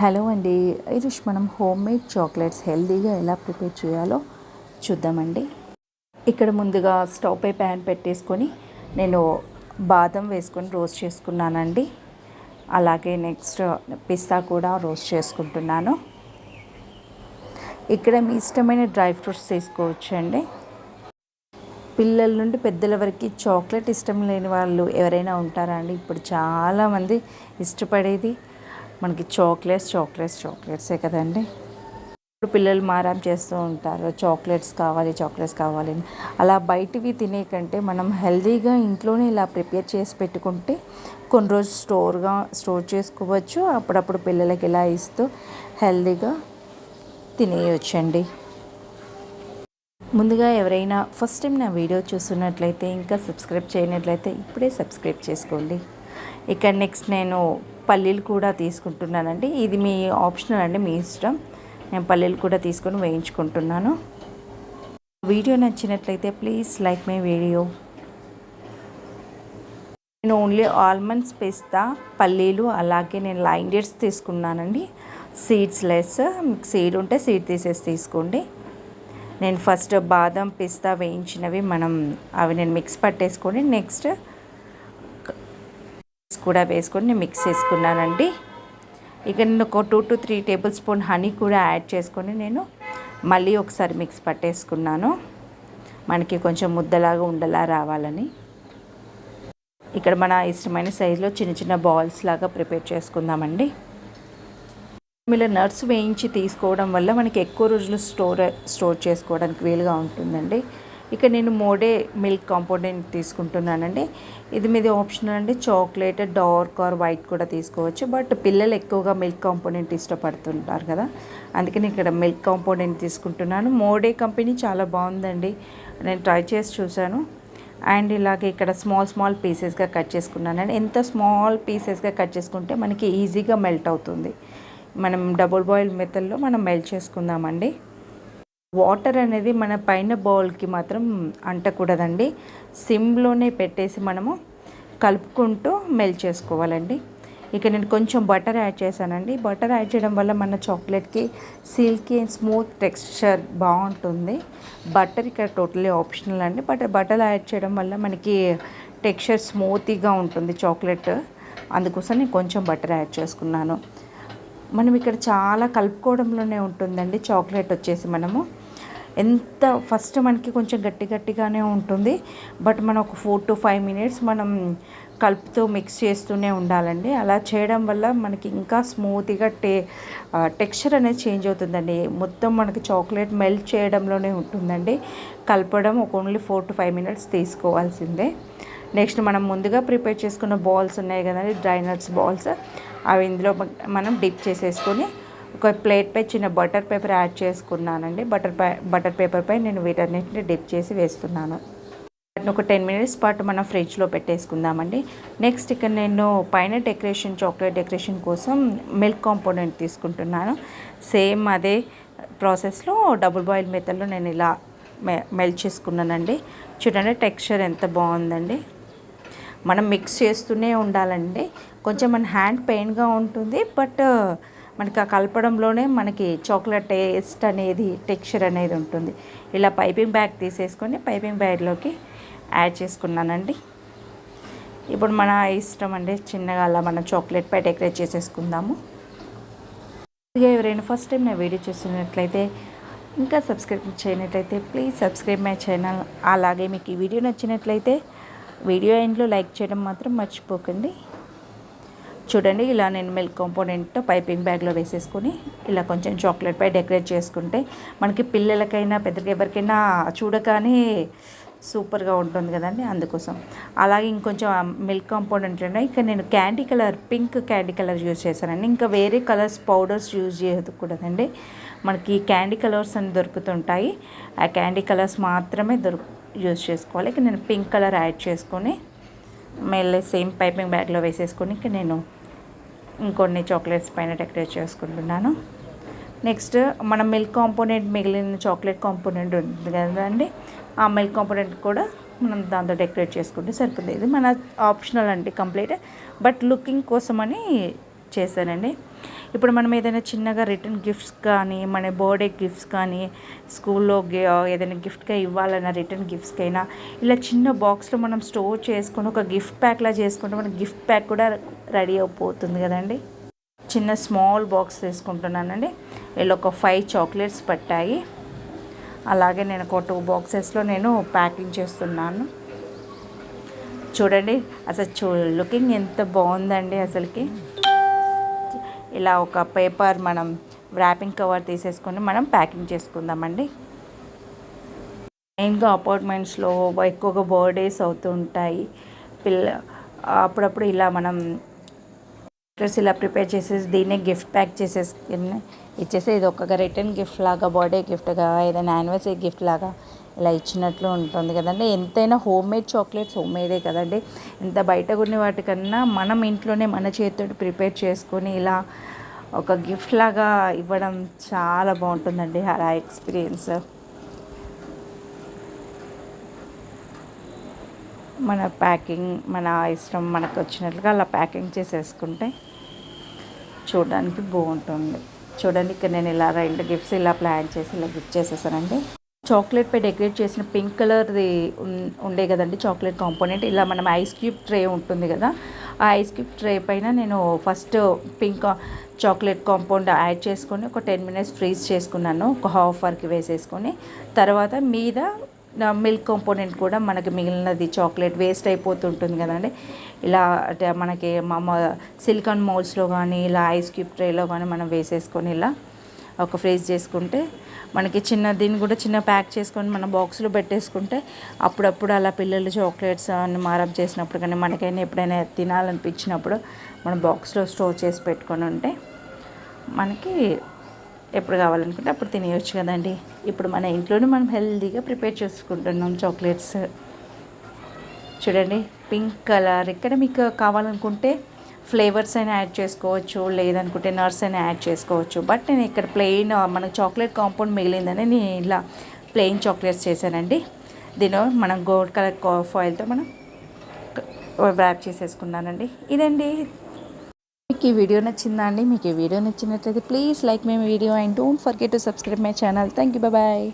Hello అండి. ఈరోజు మనం హోమ్ మేడ్ చాక్లెట్స్ హెల్తీగా ఎలా ప్రిపేర్ చేయాలో చూద్దామండి. ఇక్కడ ముందుగా స్టవ్ పై ప్యాన్ పెట్టేసుకొని నేను బాదం వేసుకొని రోస్ట్ చేసుకున్నానండి. అలాగే నెక్స్ట్ పిస్తా కూడా రోస్ట్ చేసుకుంటున్నాను. ఇక్కడ మీ ఇష్టమైన డ్రై ఫ్రూట్స్ తీసుకోవచ్చండి. పిల్లల నుండి పెద్దల వరకు చాక్లెట్ ఇష్టం లేని వాళ్ళు ఎవరైనా ఉంటారా అండి? ఇప్పుడు చాలామంది ఇష్టపడేది మనకి చాక్లెట్సే కదండి. ఇప్పుడు పిల్లలు మారం చేస్తూ ఉంటారు, చాక్లెట్స్ కావాలి అని. అలా బయటివి తినే కంటే మనం హెల్తీగా ఇంట్లోనే ఇలా ప్రిపేర్ చేసి పెట్టుకుంటే కొన్ని రోజులు స్టోర్ చేసుకోవచ్చు. అప్పుడప్పుడు పిల్లలకి ఇలా ఇస్తూ హెల్తీగా తినేయొచ్చండి. ముందుగా ఎవరైనా ఫస్ట్ టైం నా వీడియో చూస్తున్నట్లయితే, ఇంకా సబ్స్క్రైబ్ చేయనట్లయితే ఇప్పుడే సబ్స్క్రైబ్ చేసుకోండి. ఇక్కడ నెక్స్ట్ నేను పల్లీలు కూడా తీసుకుంటున్నానండి. ఇది మీ ఆప్షనల్ అండి, మీ ఇష్టం. నేను పల్లీలు కూడా తీసుకొని వేయించుకుంటున్నాను. వీడియో నచ్చినట్లయితే ప్లీజ్ లైక్ మై వీడియో. నేను ఓన్లీ ఆల్మండ్స్, పిస్తా, పల్లీలు, అలాగే నేను లైన్ డేట్స్ తీసుకున్నానండి. Seeds less. మీకు సీడ్ ఉంటే సీడ్ తీసేసి తీసుకోండి. నేను ఫస్ట్ బాదం, పిస్తా వేయించినవి అవి నేను మిక్స్ పట్టేసుకొని నెక్స్ట్ కూడా వేసుకొని నేను మిక్స్ చేసుకున్నానండి. ఇక నేను ఒక 2 to 3 టేబుల్ స్పూన్ హనీ కూడా యాడ్ చేసుకొని నేను మళ్ళీ ఒకసారి మిక్స్ పట్టేసుకున్నాను. మనకి కొంచెం ముద్దలాగా ఉండలా రావాలని. ఇక్కడ మన ఇష్టమైన సైజులో చిన్న చిన్న బాల్స్ లాగా ప్రిపేర్ చేసుకుందామండి. ఇలా నట్స్ వేయించి తీసుకోవడం వల్ల మనకి ఎక్కువ రోజులు స్టోర్ చేసుకోవడానికి వీలుగా ఉంటుందండి. ఇక నేను మోడే మిల్క్ కాంపోనెంట్ తీసుకుంటున్నానండి. ఇది మీది ఆప్షనల్ అండి. చాక్లెట్, డార్క్ ఆర్ వైట్ కూడా తీసుకోవచ్చు. బట్ పిల్లలు ఎక్కువగా మిల్క్ కాంపోనెంట్ ఇష్టపడుతుంటారు కదా, అందుకని ఇక్కడ మిల్క్ కాంపోనెంట్ తీసుకుంటున్నాను. మోడే కంపెనీ చాలా బాగుందండి, నేను ట్రై చేసి చూశాను. అండ్ ఇలాగే ఇక్కడ స్మాల్ పీసెస్గా కట్ చేసుకున్నానండి. ఎంత స్మాల్ పీసెస్గా కట్ చేసుకుంటే మనకి ఈజీగా మెల్ట్ అవుతుంది. మనం డబుల్ బాయిల్ మెథడ్లో మనం మెల్ట్ చేసుకుందామండి. వాటర్ అనేది మన పైన బౌల్కి మాత్రం అంటకూడదండి. సిమ్లోనే పెట్టేసి మనము కలుపుకుంటూ మెల్ట్ చేసుకోవాలండి. ఇక నేను కొంచెం బటర్ యాడ్ చేశానండి. బటర్ యాడ్ చేయడం వల్ల మన చాక్లెట్కి సిల్కీ అండ్ స్మూత్ టెక్స్చర్ బాగుంటుంది. బటర్ ఇక్కడ టోటలీ ఆప్షనల్ అండి. బటర్ యాడ్ చేయడం వల్ల మనకి టెక్స్చర్ స్మూతీగా ఉంటుంది చాక్లెట్. అందుకోసం నేను కొంచెం బటర్ యాడ్ చేసుకున్నాను. మనం ఇక్కడ చాలా కలుపుకోవడంలోనే ఉంటుందండి. చాక్లెట్ వచ్చేసి మనము ఫస్ట్ మనకి కొంచెం గట్టిగానే ఉంటుంది. బట్ మనం ఒక 4 to 5 minutes మనం కలుపుతూ మిక్స్ చేస్తూనే ఉండాలండి. అలా చేయడం వల్ల మనకి ఇంకా స్మూత్గా టెక్స్చర్ అనేది చేంజ్ అవుతుందండి. మొత్తం మనకి చాక్లెట్ మెల్ట్ చేయడంలోనే ఉంటుందండి. కలపడం ఓన్లీ 4 to 5 minutes తీసుకోవాల్సిందే. నెక్స్ట్ మనం ముందుగా ప్రిపేర్ చేసుకున్న బాల్స్ ఉన్నాయి కదండి, డ్రై నట్స్ బాల్స్, అవి ఇందులో మనం డిప్ చేసేసుకొని ఒక ప్లేట్పై చిన్న బటర్ పేపర్ యాడ్ చేసుకున్నానండి. బటర్ పేపర్పై నేను వీటన్నిటిని డిప్ చేసి వేస్తున్నాను. వాటిని ఒక 10 minutes పాటు మనం ఫ్రిడ్జ్లో పెట్టేసుకుందామండి. నెక్స్ట్ ఇక్కడ నేను పైన చాక్లెట్ డెకరేషన్ కోసం మిల్క్ కాంపోనెంట్ తీసుకుంటున్నాను. సేమ్ అదే ప్రాసెస్లో డబుల్ బాయిల్ మెథడ్లో నేను ఇలా మెల్ట్ చేసుకున్నానండి. చూడండి టెక్స్చర్ ఎంత బాగుందండి. మనం మిక్స్ చేస్తూనే ఉండాలండి. కొంచెం మన హ్యాండ్ పెయిన్గా ఉంటుంది, బట్ మనకి ఆ కలపడంలోనే మనకి చాక్లెట్ టేస్ట్ అనేది, టెక్స్చర్ అనేది ఉంటుంది. ఇలా పైపింగ్ బ్యాగ్ తీసేసుకొని పైపింగ్ బ్యాగ్లోకి యాడ్ చేసుకున్నానండి. ఇప్పుడు మన ఇష్టం అండి, చిన్నగా అలా మనం చాక్లెట్ పై డెకరేట్ చేసేసుకుందాము. ఎవరైనా ఫస్ట్ టైం నా వీడియో చూస్తున్నట్లయితే, ఇంకా సబ్స్క్రైబ్ చేయనట్లయితే ప్లీజ్ సబ్స్క్రైబ్ మై ఛానల్. అలాగే మీకు ఈ వీడియో నచ్చినట్లయితే వీడియో ఎండ్లో లైక్ చేయడం మాత్రం మర్చిపోకండి. చూడండి ఇలా నేను మిల్క్ కాంపోనెంట్ పైపింగ్ బ్యాగ్లో వేసేసుకొని ఇలా కొంచెం చాక్లెట్ పై డెకరేట్ చేసుకుంటే మనకి పిల్లలకైనా పెద్దగా ఎవరికైనా చూడగానే సూపర్గా ఉంటుంది కదండి, అందుకోసం. అలాగే ఇంకొంచెం మిల్క్ కాంపోనెంట్ ఇక్కడ నేను పింక్ క్యాండీ కలర్ యూజ్ చేశానండి. ఇంకా వేరే కలర్స్ పౌడర్స్ యూజ్ చేయకూడదండి. మనకి క్యాండీ కలర్స్ అని దొరుకుతుంటాయి, ఆ క్యాండీ కలర్స్ మాత్రమే యూజ్ చేసుకోవాలి. ఇక నేను పింక్ కలర్ యాడ్ చేసుకొని మెల్లే సేమ్ పైపింగ్ బ్యాగ్లో వేసేసుకొని ఇక నేను ఇంకొన్ని చాక్లెట్స్ పైన డెకరేట్ చేసుకుంటున్నాను. నెక్స్ట్ మనం మిల్క్ కాంపోనెంట్, మిగిలిన చాక్లెట్ కాంపోనెంట్ ఉంటుంది కదండి, ఆ మిల్క్ కాంపోనెంట్ కూడా మనం దాంతో డెకరేట్ చేసుకుంటే సరిపోతుంది. ఇది మన ఆప్షనల్ అండి, కంప్లీట్. బట్ లుకింగ్ కోసమని చేశానండి. ఇప్పుడు మనం ఏదైనా చిన్నగా రిటర్న్ గిఫ్ట్స్ కానీ, మన బర్త్డే గిఫ్ట్స్ కానీ, స్కూల్లో ఏదైనా గిఫ్ట్గా ఇవ్వాలన్నా రిటర్న్ గిఫ్ట్స్కైనా ఇలా చిన్న బాక్స్లో మనం స్టోర్ చేసుకొని ఒక గిఫ్ట్ ప్యాక్లా చేసుకుంటే మనకి గిఫ్ట్ ప్యాక్ కూడా రెడీ అయిపోతుంది కదండి. చిన్న స్మాల్ బాక్స్ తీసుకుంటున్నానండి. వీళ్ళు ఒక 5 చాక్లెట్స్ పట్టాయి. అలాగే నేను ఒక 2 బాక్సెస్లో నేను ప్యాకింగ్ చేస్తున్నాను. చూడండి అసలు లుకింగ్ ఎంత బాగుందండి అసలుకి. ఇలా ఒక పేపర్ మనం ర్యాపింగ్ కవర్ తీసేసుకొని మనం ప్యాకింగ్ చేసుకుందామండి. మెయిన్గా అపార్ట్మెంట్స్లో ఎక్కువగా బర్త్డేస్ అవుతూ ఉంటాయి. అప్పుడప్పుడు ఇలా మనం ఇలా ప్రిపేర్ చేసేసి దీన్నే గిఫ్ట్ ప్యాక్ చేసేసుకుని ఇచ్చేసి ఇది ఒక రిటర్న్ గిఫ్ట్ లాగా, బర్త్డే గిఫ్ట్గా, ఏదైనా యానివర్సరీ గిఫ్ట్ లాగా ఇలా ఇచ్చినట్లు ఉంటుంది కదండి. ఎంతైనా హోమ్ మేడ్ చాక్లెట్స్ హోమ్ మేడే కదండి. ఎంత బయట కొన్ని వాటికన్నా మనం ఇంట్లోనే మన చేతితో ప్రిపేర్ చేసుకొని ఇలా ఒక గిఫ్ట్ లాగా ఇవ్వడం చాలా బాగుంటుందండి ఆ ఎక్స్పీరియన్స్. మన ప్యాకింగ్ మన ఇష్టం, మనకు వచ్చినట్లుగా అలా ప్యాకింగ్ చేసేసుకుంటే చూడడానికి బాగుంటుంది. చూడండి ఇక్కడ నేను ఇలా 2 గిఫ్ట్స్ ఇలా ప్లాన్ చేసి ఇలా గిఫ్ట్ చేసేసానండి. చాక్లెట్ పై డెకరేట్ చేసిన పింక్ కలర్ది ఉండే కదండి చాక్లెట్ కాంపోనెంట్. ఇలా మనం ఐస్ క్యూబ్ ట్రే ఉంటుంది కదా, ఆ ఐస్ క్యూబ్ ట్రే పైన నేను first pink chocolate compound add చేసుకొని ఒక 10 minutes ఫ్రీజ్ చేసుకున్నాను, ఒక హాఫ్ వరకు వేసేసుకొని. తర్వాత మీద మిల్క్ కాంపోనెంట్ కూడా మనకి మిగిలినది చాక్లెట్ వేస్ట్ అయిపోతుంటుంది కదండి. ఇలా మనకి సిలికాన్ మౌల్స్లో కానీ ఇలా ఐస్ క్యూబ్ ట్రేలో కానీ మనం వేసేసుకొని ఇలా ఒక ఫ్రీజ్ చేసుకుంటే మనకి దీన్ని కూడా చిన్న ప్యాక్ చేసుకొని మన బాక్స్లో పెట్టేసుకుంటే అప్పుడప్పుడు అలా పిల్లలు చాక్లెట్స్ అన్ని మారం చేసినప్పుడు కానీ మనకైనా ఎప్పుడైనా తినాలనిపించినప్పుడు మనం బాక్స్లో స్టోర్ చేసి పెట్టుకొని ఉంటే మనకి ఎప్పుడు కావాలనుకుంటే అప్పుడు తినేయచ్చు కదండి. ఇప్పుడు మన ఇంట్లోనే మనం హెల్తీగా ప్రిపేర్ చేసుకుంటున్నాం చాక్లెట్స్. చూడండి పింక్ కలర్. ఇక్కడ మీకు కావాలనుకుంటే ఫ్లేవర్స్ అయినా యాడ్ చేసుకోవచ్చు, లేదనుకుంటే నట్స్ అయినా యాడ్ చేసుకోవచ్చు. బట్ నేను ఇక్కడ ప్లెయిన్ మనకు చాక్లెట్ కాంపౌండ్ మిగిలిందని నేను ఇలా ప్లెయిన్ చాక్లెట్స్ చేశానండి. దీని మనం గోల్డ్ కలర్ ఫాయిల్తో మనం ర్యాప్ చేసేసుకున్నానండి. ఇదండి. మీకు ఈ వీడియో నచ్చిందా అండి? మీకు ఈ వీడియో నచ్చినట్లయితే please like my video and don't forget to subscribe my channel. Thank you. Bye.